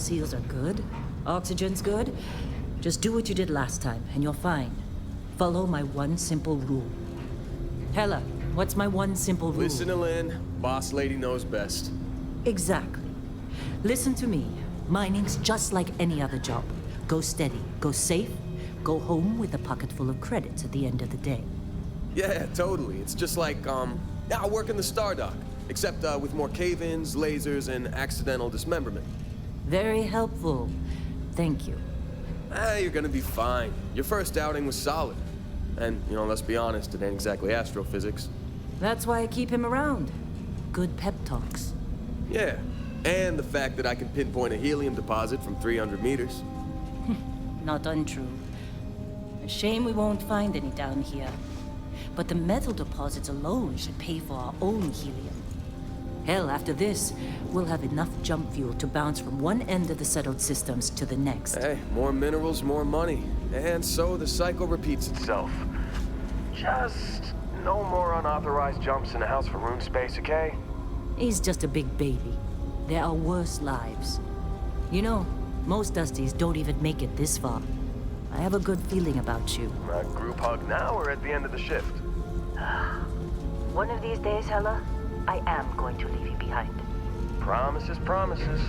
seals are good, oxygen's good, just do what you did last time, and you're fine. Follow my one simple rule. Hella, what's my one simple rule? Listen to Lynn. Boss lady knows best. Exactly. Listen to me. Mining's just like any other job. Go steady, go safe, go home with a pocket full of credits at the end of the day. Yeah, totally. It's just like, I work in the Stardock, except with more cave-ins, lasers, and accidental dismemberment. Very helpful. Thank you. You're gonna be fine. Your first outing was solid. And, let's be honest, it ain't exactly astrophysics. That's why I keep him around. Good pep talks. Yeah, and the fact that I can pinpoint a helium deposit from 300 meters. Not untrue. A shame we won't find any down here. But the metal deposits alone should pay for our own helium. Hell, after this, we'll have enough jump fuel to bounce from one end of the settled systems to the next. Hey, more minerals, more money. And so the cycle repeats itself. Just no more unauthorized jumps in the house for room space, okay? He's just a big baby. There are worse lives. Most Dusties don't even make it this far. I have a good feeling about you. A group hug now or at the end of the shift? One of these days, Hella, I am going to leave you behind. Promises, promises.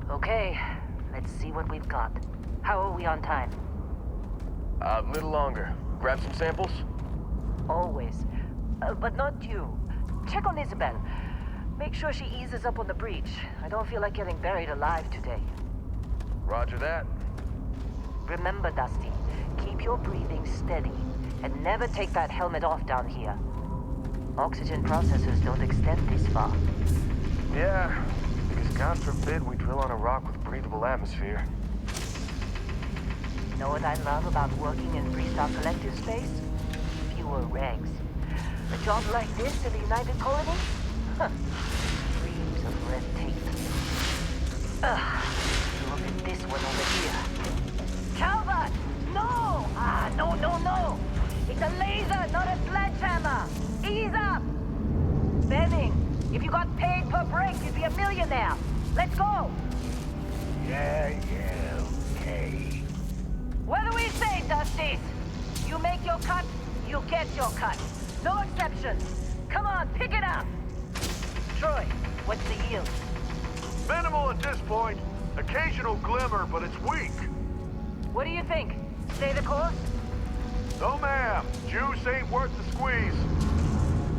Okay, let's see what we've got. How are we on time? A little longer. Grab some samples? Always. But not you. Check on Isabel. Make sure she eases up on the breach. I don't feel like getting buried alive today. Roger that. Remember, Dusty, keep your breathing steady and never take that helmet off down here. Oxygen processors don't extend this far. Yeah, because God forbid we drill on a rock with breathable atmosphere. Know what I love about working in Freestar Collective space? Fewer regs. A job like this in the United Colony? Huh. Dreams of red tape. Look at this one over here. Calvert! No! No! It's a laser, not a sledgehammer! Ease up! Benning, if you got paid per break, you'd be a millionaire. Let's go! Yeah, okay. What do we say, Dusties? You make your cut, you get your cut. No exceptions. Come on, pick it up. Troy, what's the yield? Minimal at this point. Occasional glimmer, but it's weak. What do you think? Stay the course? No, ma'am. Juice ain't worth the squeeze.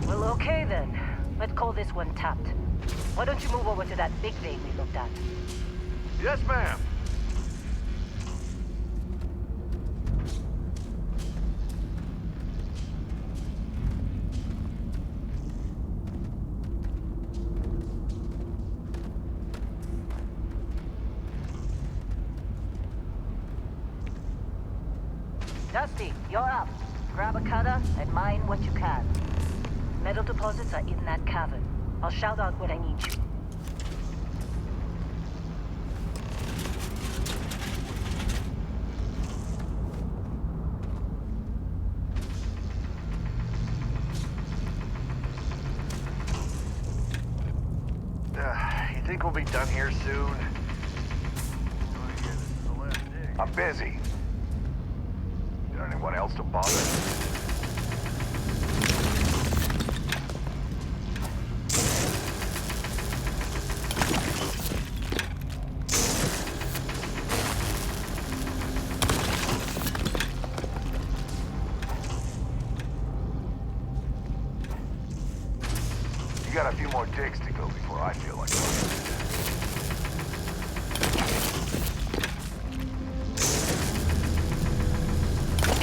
Well, okay then. Let's call this one tapped. Why don't you move over to that big vein we looked at? Yes, ma'am. Dusty, you're up. Grab a cutter and mine what you can. Metal deposits are in that cavern. I'll shout out when I need you. You think we'll be done here soon? I'm busy. Is there anyone else to bother? You got a few more digs to go before I feel like it.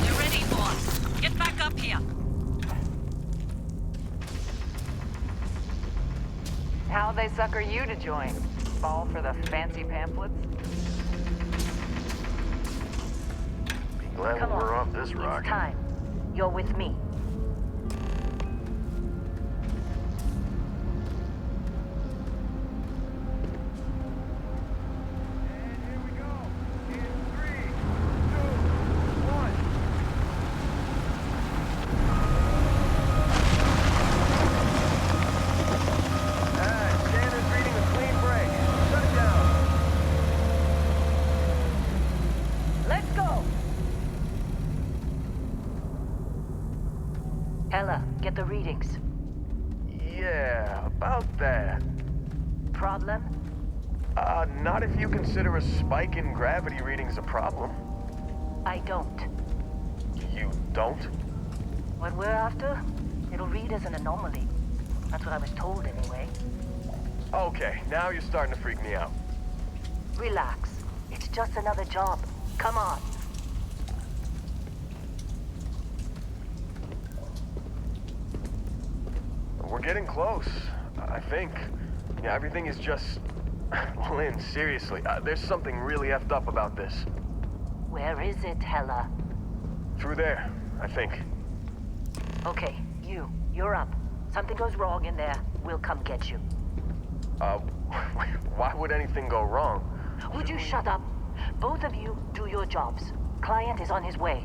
You're ready, boss. Get back up here. How'd they sucker you to join? Fall for the fancy pamphlets? Be glad Come we're on. off this rock. It's time. You're with me. get the readings. Yeah, about that. Problem? Not if you consider a spike in gravity readings a problem. I don't. You don't? What we're after, it'll read as an anomaly. That's what I was told anyway. Okay, now you're starting to freak me out. Relax. It's just another job. Come on. We're getting close, I think. Yeah, everything is just... Lynn, seriously, there's something really effed up about this. Where is it, Hella? Through there, I think. Okay, you're up. Something goes wrong in there, we'll come get you. Why would anything go wrong? Would you shut up? Both of you do your jobs. Client is on his way.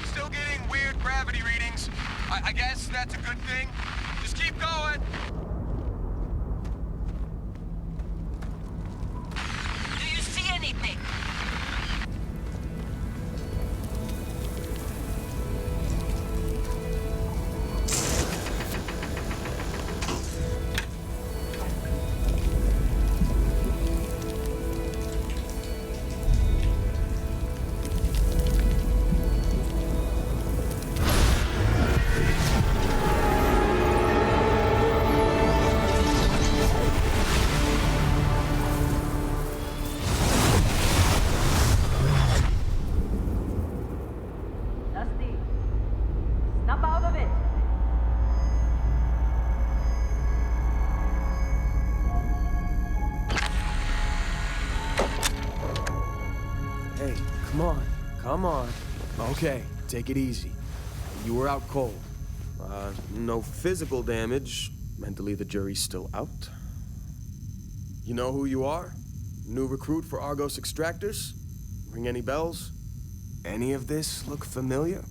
Still getting weird gravity readings. I guess that's a good thing. Just keep going. Do you see anything? Dusty, snap out of it. Hey, come on. Come on. Okay, take it easy. You were out cold. No physical damage. Mentally, the jury's still out. You know who you are? New recruit for Argos Extractors? Ring any bells? Any of this look familiar?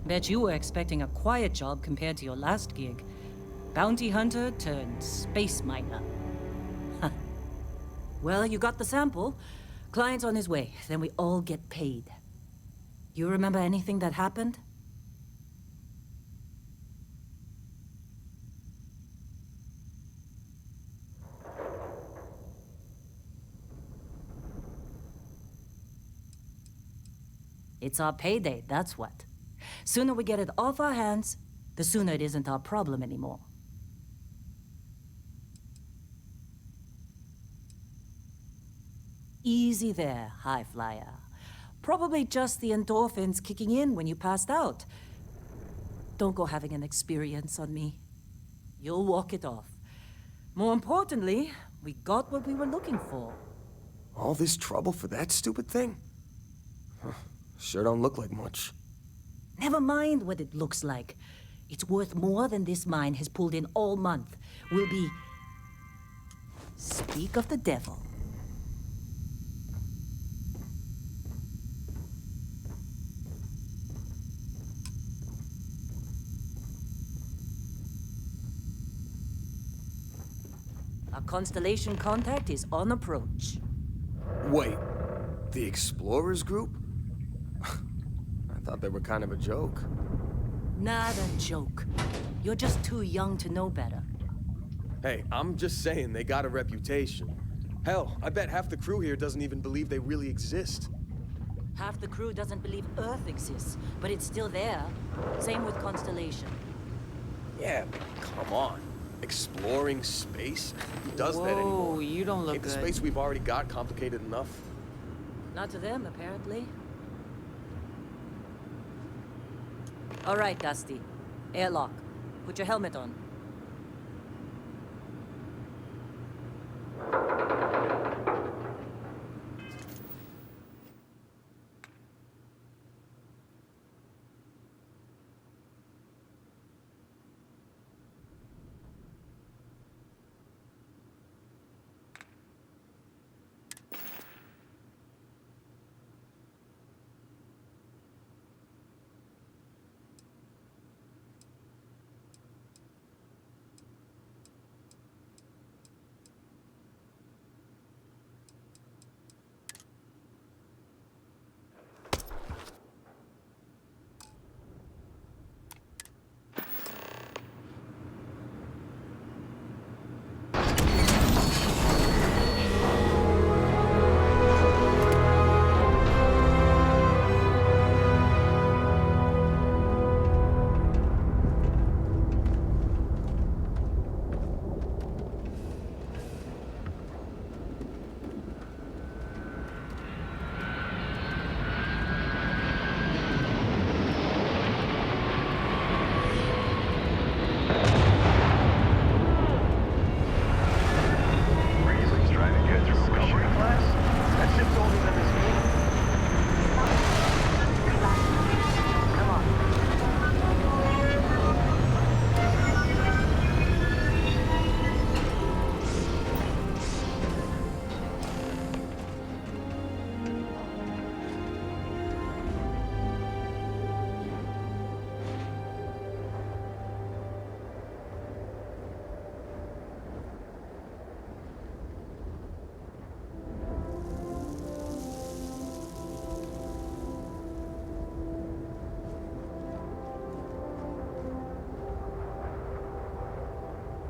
Bet you were expecting a quiet job compared to your last gig. Bounty hunter turned space miner. Huh. Well, you got the sample. Client's on his way, then we all get paid. You remember anything that happened? It's our payday, that's what. Sooner we get it off our hands, the sooner it isn't our problem anymore. Easy there, high flyer. Probably just the endorphins kicking in when you passed out. Don't go having an experience on me. You'll walk it off. More importantly, we got what we were looking for. All this trouble for that stupid thing? Huh. Sure don't look like much. Never mind what it looks like. It's worth more than this mine has pulled in all month. We'll be... Speak of the devil. Our constellation contact is on approach. Wait, the Explorers group? I thought they were kind of a joke. Not a joke. You're just too young to know better. Hey, I'm just saying they got a reputation. Hell, I bet half the crew here doesn't even believe they really exist. Half the crew doesn't believe Earth exists, but it's still there. Same with Constellation. Yeah, but come on. Exploring space? Who does that anymore? Whoa, you don't look Ain't the good. space we've already got complicated enough? Not to them, apparently. All right, Dusty. Airlock. Put your helmet on.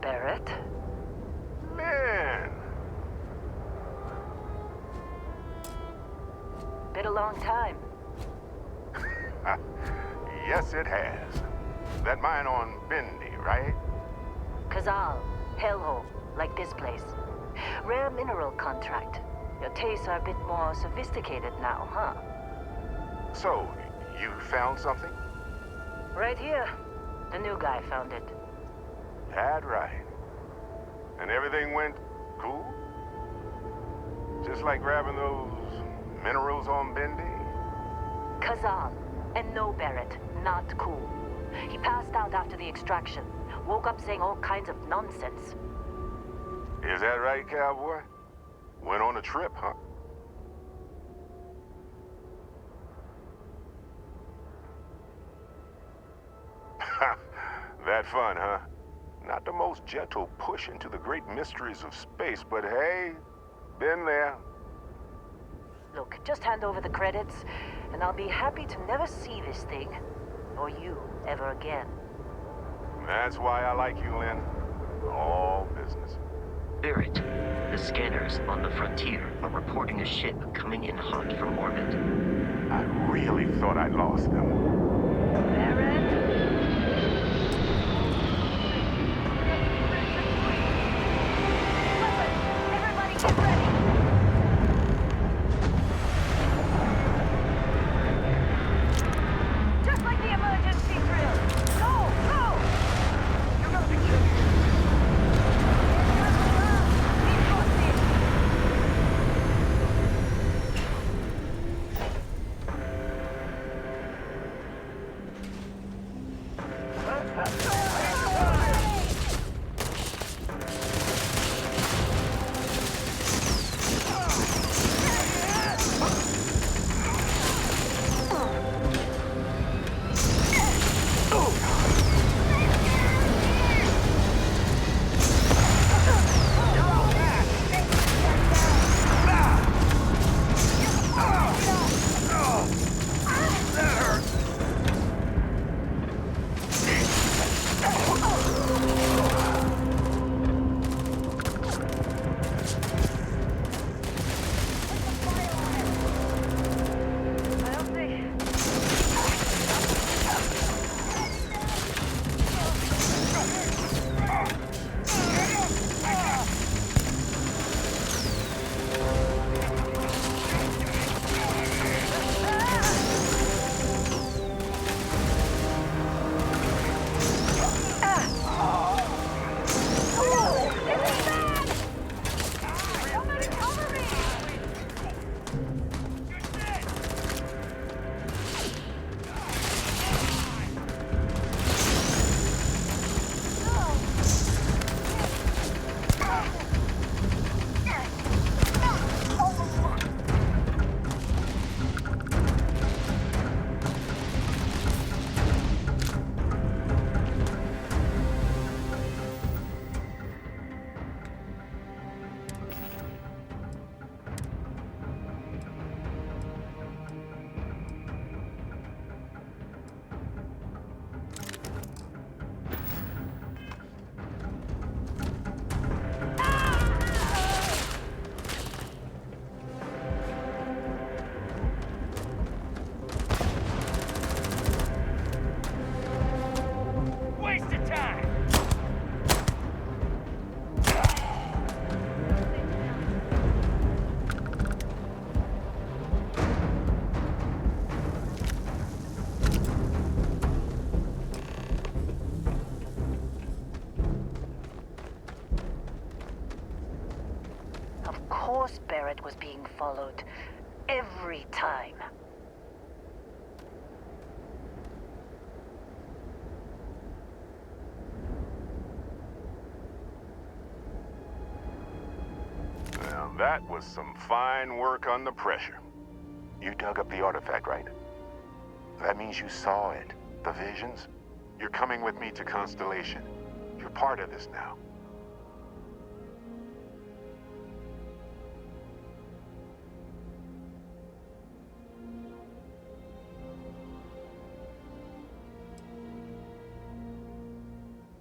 Barrett? Man, Been a long time. yes it has. That mine on Bendy, right? Kazal, hellhole, like this place. Rare mineral contract. Your tastes are a bit more sophisticated now, huh? So, you found something? Right here. The new guy found it. That right. And everything went cool? Just like grabbing those minerals on Bendy? Kazal. And no Barrett. Not cool. He passed out after the extraction. Woke up saying all kinds of nonsense. Is that right, cowboy? Went on a trip, huh? Had fun, huh? Not the most gentle push into the great mysteries of space, but hey, been there. Look, just hand over the credits, and I'll be happy to never see this thing, or you, ever again. That's why I like you, Lynn. All business. Barrett, the scanners on the frontier are reporting a ship coming in hot from orbit. I really thought I lost them. Barrett? Everybody get ready! Just like the emergency drill! Go! Go! You're gonna be killed. Of course Barrett was being followed. Every time. Well, that was some fine work under pressure. You dug up the artifact, right? That means you saw it. The visions? You're coming with me to Constellation. You're part of this now.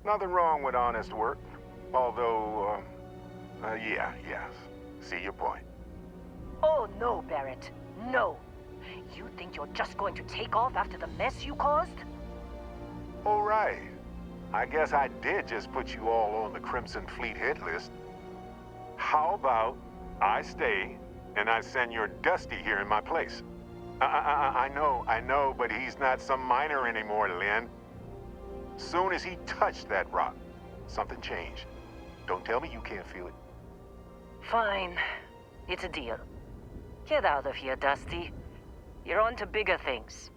Nothing wrong with honest work. Although, yes. See your point. Oh no, Barrett. No. You think you're just going to take off after the mess you caused? All right. I guess I did just put you all on the Crimson Fleet hit list. How about I stay and I send your Dusty here in my place? I know, but he's not some miner anymore, Lynn. Soon as he touched that rock, something changed. Don't tell me you can't feel it. Fine. It's a deal. Get out of here, Dusty. You're on to bigger things.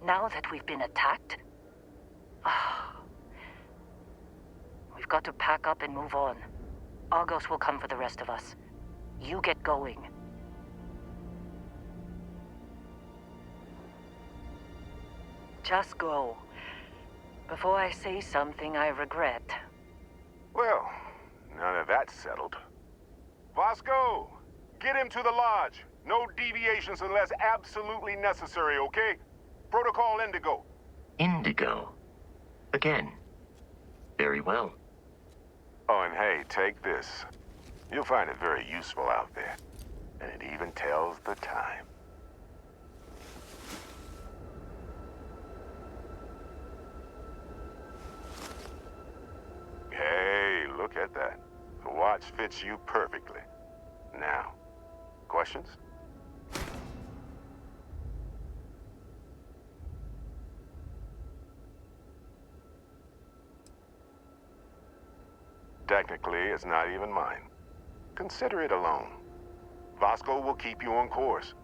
Now that we've been attacked, we've got to pack up and move on. Argos will come for the rest of us. You get going. Just go. Before I say something I regret. Well, now that that's settled. Vasco, get him to the lodge. No deviations unless absolutely necessary, okay? Protocol Indigo. Indigo. Again. Very well. Oh, and hey, take this. You'll find it very useful out there. And it even tells the time. Hey, look at that. The watch fits you perfectly. Now, questions? Technically, it's not even mine. Consider it a loan. Vasco will keep you on course.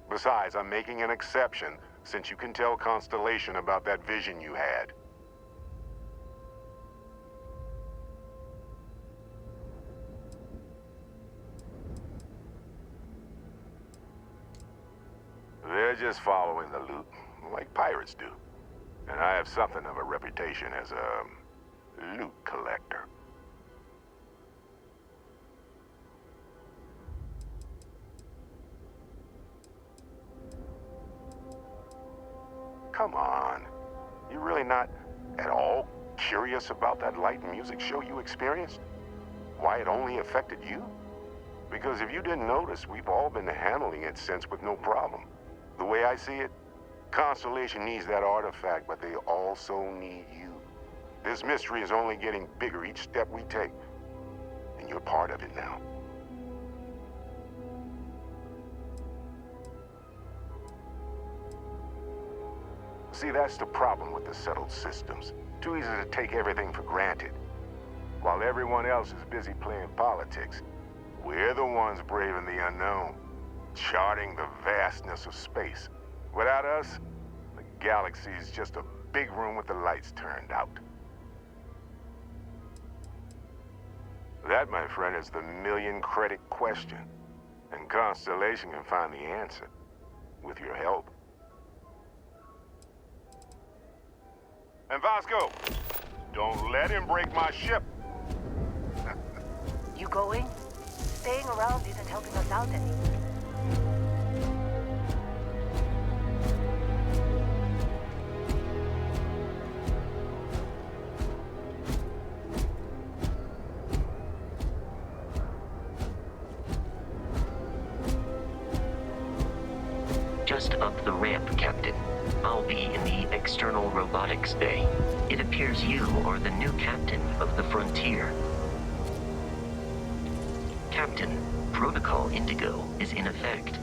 Besides, I'm making an exception since you can tell Constellation about that vision you had. They're just following the loot, like pirates do. And I have something of a reputation as a loot collector. Come on. You really not at all curious about that light and music show you experienced? Why it only affected you? Because if you didn't notice, we've all been handling it since with no problem. The way I see it, Constellation needs that artifact, but they also need you. This mystery is only getting bigger each step we take, and you're part of it now. See, that's the problem with the settled systems. Too easy to take everything for granted. While everyone else is busy playing politics, we're the ones braving the unknown, charting the vastness of space. Without us, the galaxy is just a big room with the lights turned out. That, my friend, is the million-credit question. And Constellation can find the answer, with your help. And Vasco, don't let him break my ship. You going? Staying around isn't helping us out any. Just up the ramp, Captain. I'll be in the external robotics bay. It appears you are the new captain of the Frontier. Captain, Protocol Indigo is in effect.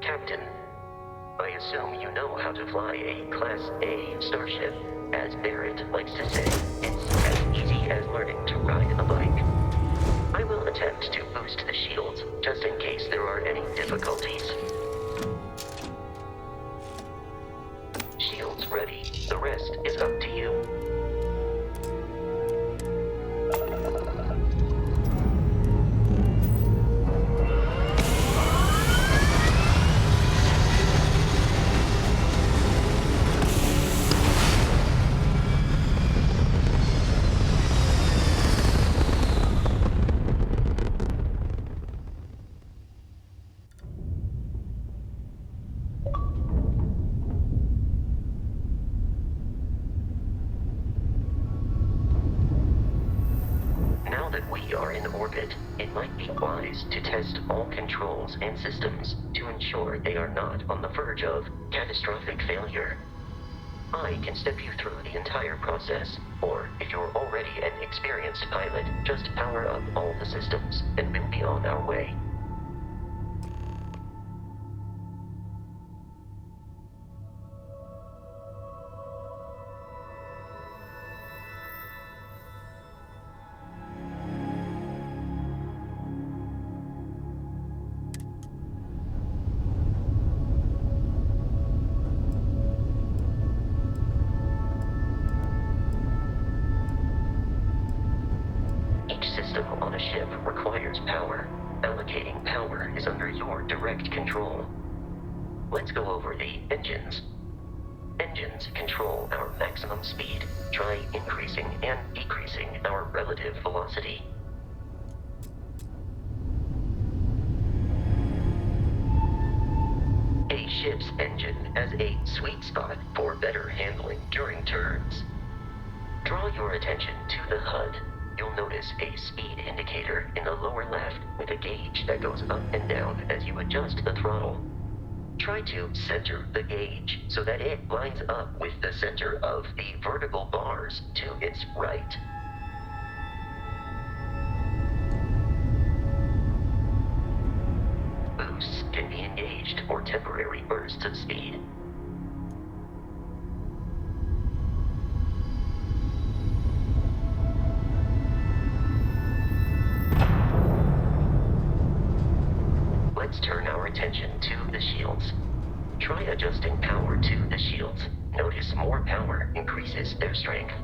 Captain, I assume you know how to fly a Class A starship. As Barrett likes to say, it's as easy as learning to ride a bike. I will attempt to boost the shields, just in case there are any difficulties. Shields ready. The rest is up to you. It might be wise to test all controls and systems to ensure they are not on the verge of catastrophic failure. I can step you through the entire process, or if you're already an experienced pilot, just power up all the systems, and we'll be on our way. system on a ship requires power. Allocating power is under your direct control. Let's go over the engines. Engines control our maximum speed. Try increasing and decreasing our relative velocity. A ship's engine has a sweet spot for better handling during turns. Draw your attention to the HUD. You'll notice a speed indicator in the lower left with a gauge that goes up and down as you adjust the throttle. Try to center the gauge so that it lines up with the center of the vertical bars to its right. Boosts can be engaged for temporary bursts of speed. Let's turn our attention to the shields. Try adjusting power to the shields. Notice more power increases their strength.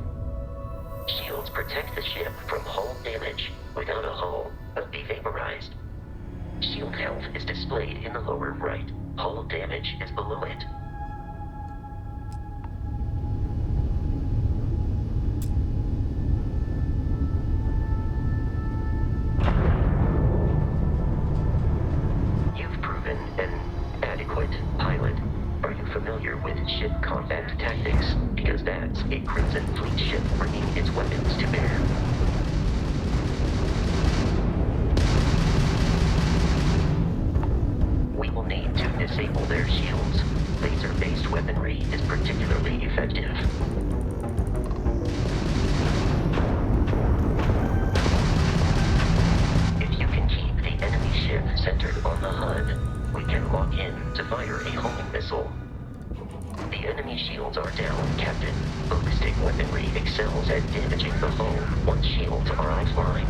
Shields protect the ship from hull damage. Without a hull, they'll be vaporized. Shield health is displayed in the lower right. Hull damage is below it. You've proven an adequate pilot. Are you familiar with ship combat tactics? Because that's a Crimson Fleet ship bringing its weapons to bear. We will need to disable their shields. Laser-based weaponry is particularly effective. If you can keep the enemy ship centered on the HUD, we can lock in to fire a homing missile. The enemy shields are down, Captain. Ballistic weaponry excels at damaging the hull once shields are offline.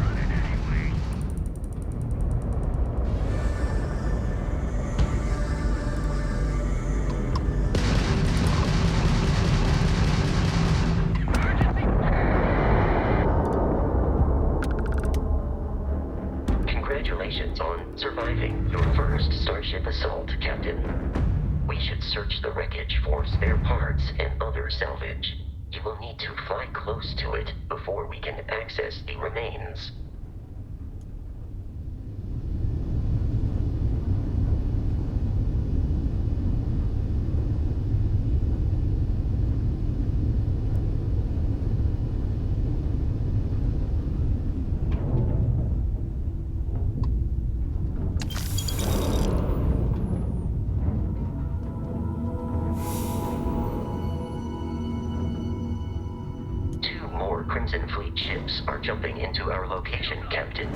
Congratulations on surviving your first Starship assault, Captain. We should search the wreckage for spare parts and other salvage. You will need to fly close to it before we can access the remains. Crimson Fleet ships are jumping into our location, Captain.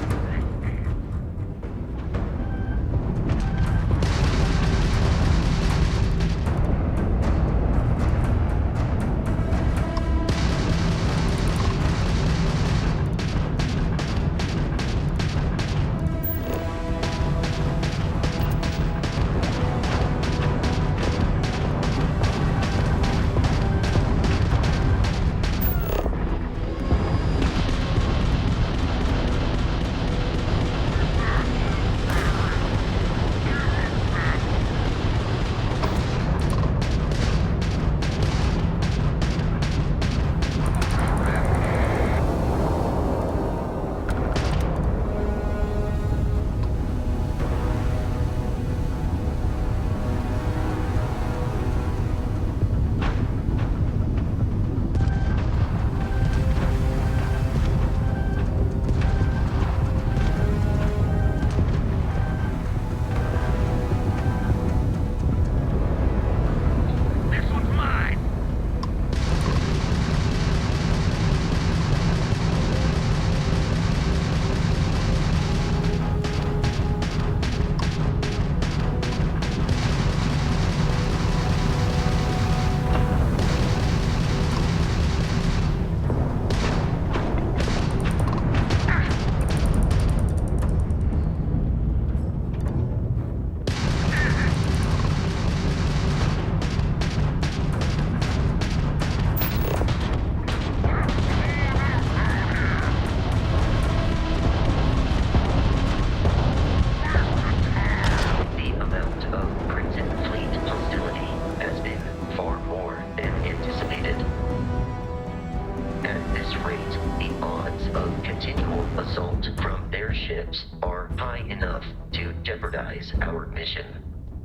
from their ships are high enough to jeopardize our mission.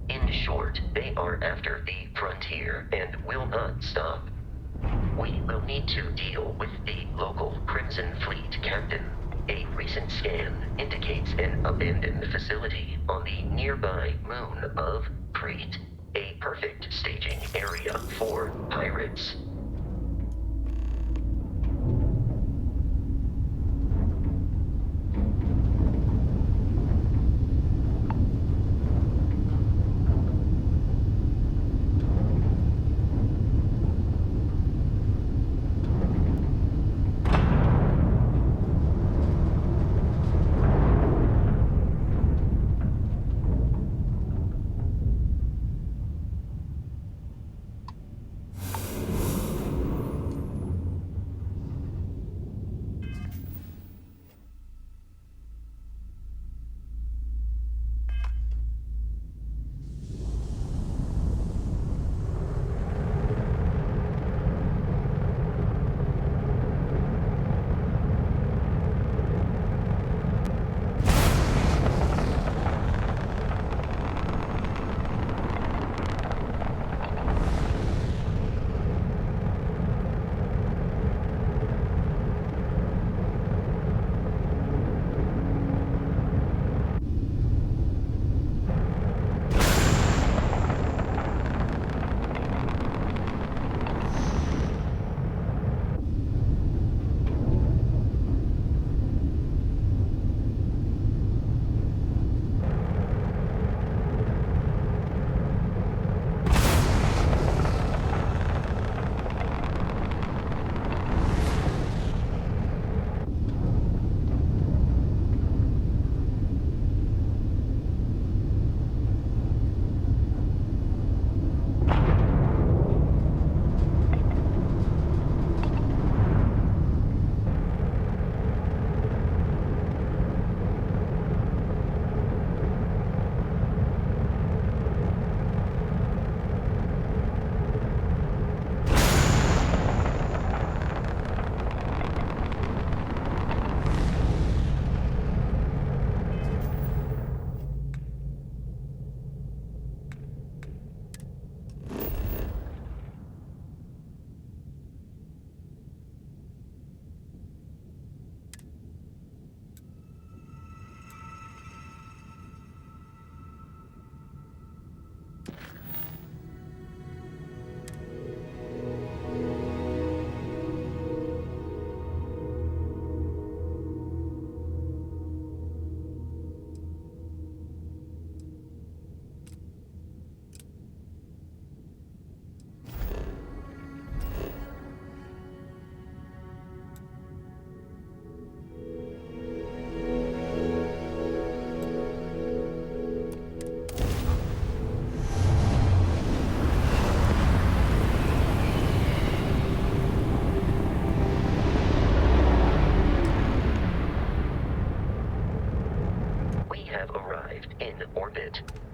In short, they are after the frontier and will not stop. We will need to deal with the local Crimson Fleet captain. A recent scan indicates an abandoned facility on the nearby moon of Crete, a perfect staging area for pirates.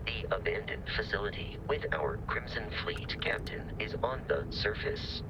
The abandoned facility with our Crimson Fleet captain is on the surface.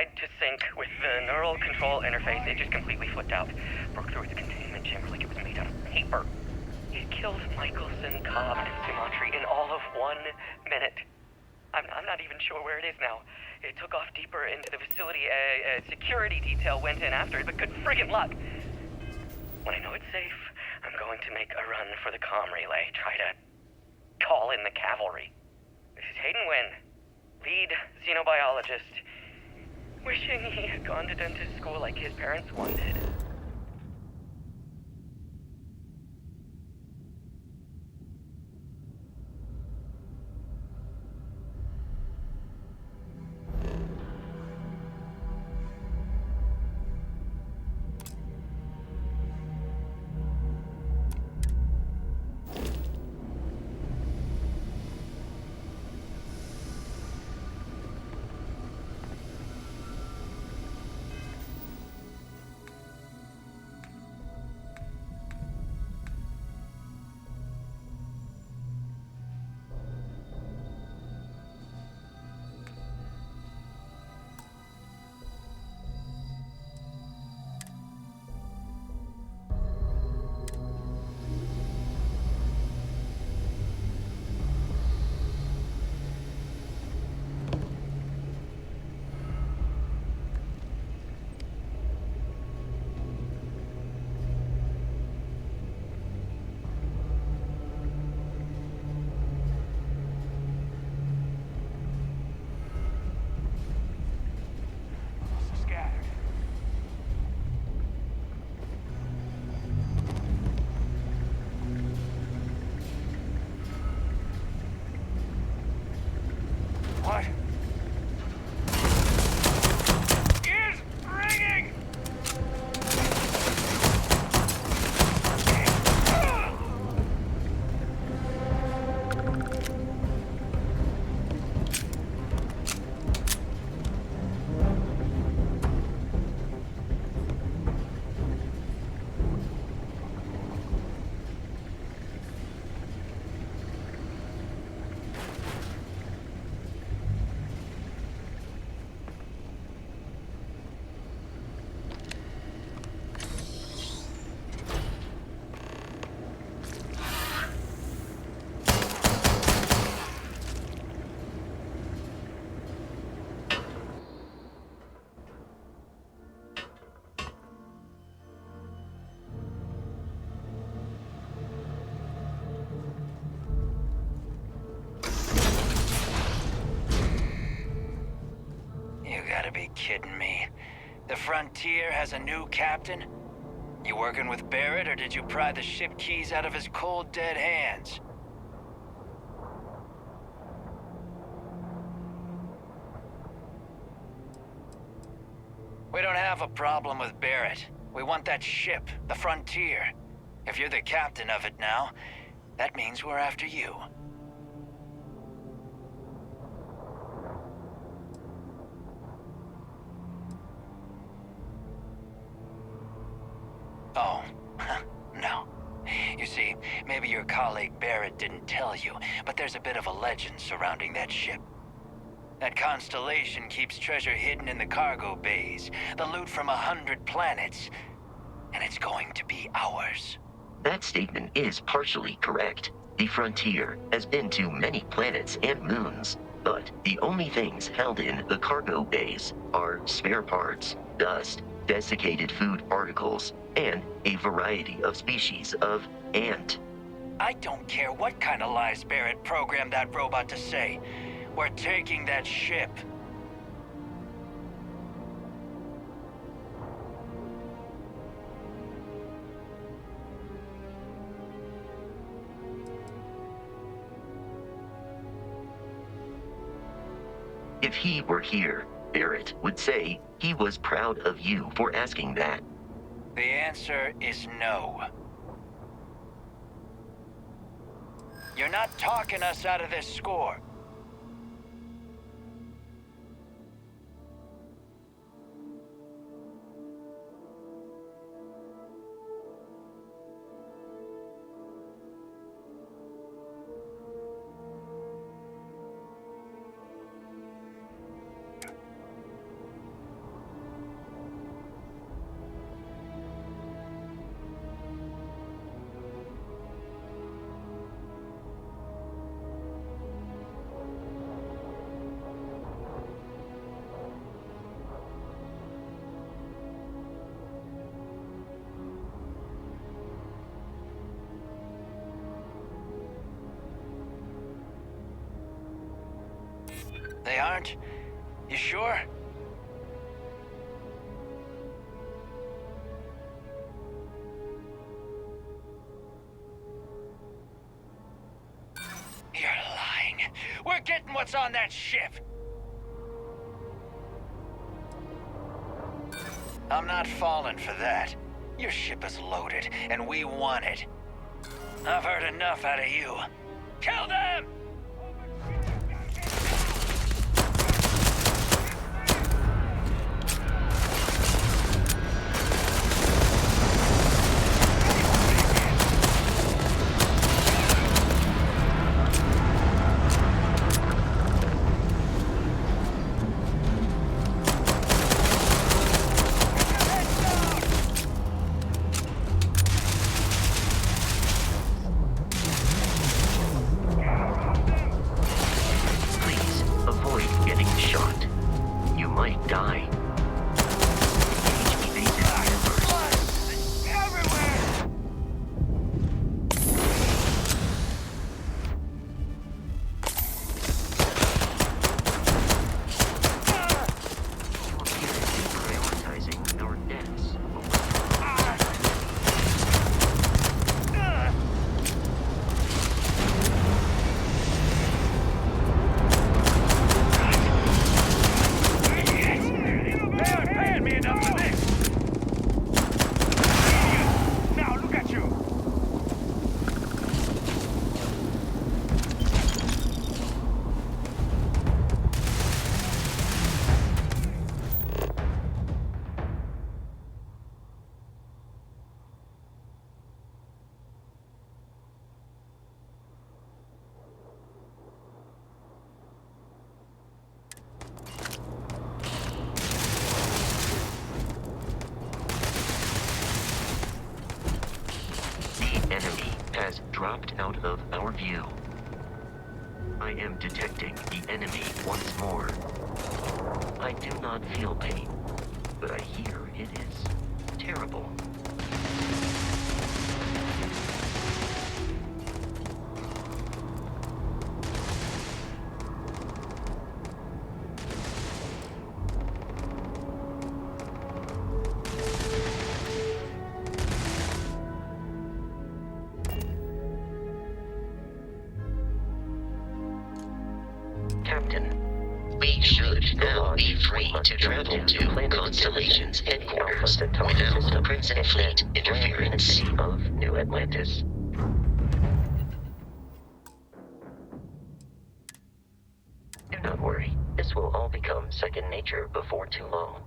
tried to sync with the neural control interface. It just completely flipped out. Broke through its containment chamber like it was made out of paper. It killed Michelson, Cobb, and Sumantri in all of 1 minute. I'm not even sure where it is now. It took off deeper into the facility. A security detail went in after it, but good friggin' luck. When I know it's safe, I'm going to make a run for the comm relay. Try to call in the cavalry. This is Hayden Wynn, lead xenobiologist. Wishing he had gone to dentist school like his parents wanted. What? Ears ringing! You gotta be kidding me. The Frontier has a new captain? You working with Barrett, or did you pry the ship keys out of his cold, dead hands? We don't have a problem with Barrett. We want that ship, the Frontier. If you're the captain of it now, that means we're after you. Oh, no. You see, maybe your colleague Barrett didn't tell you, but there's a bit of a legend surrounding that ship. That constellation keeps treasure hidden in the cargo bays, the loot from 100 planets, and it's going to be ours. That statement is partially correct. The Frontier has been to many planets and moons, but the only things held in the cargo bays are spare parts, dust, desiccated food particles, and a variety of species of ant. I don't care what kind of lies Barrett programmed that robot to say. We're taking that ship. If he were here, Barrett would say he was proud of you for asking that. The answer is no. You're not talking us out of this score. They aren't? You sure? You're lying. We're getting what's on that ship. I'm not falling for that. Your ship is loaded, and we want it. I've heard enough out of you. Kill them! Dropped out of our view. I am detecting the enemy once more. I do not feel pain, but I hear it is terrible. Captain, we should now be free to travel to Constellation's headquarters without the Crimson Fleet interference of New Atlantis. Do not worry, this will all become second nature before too long.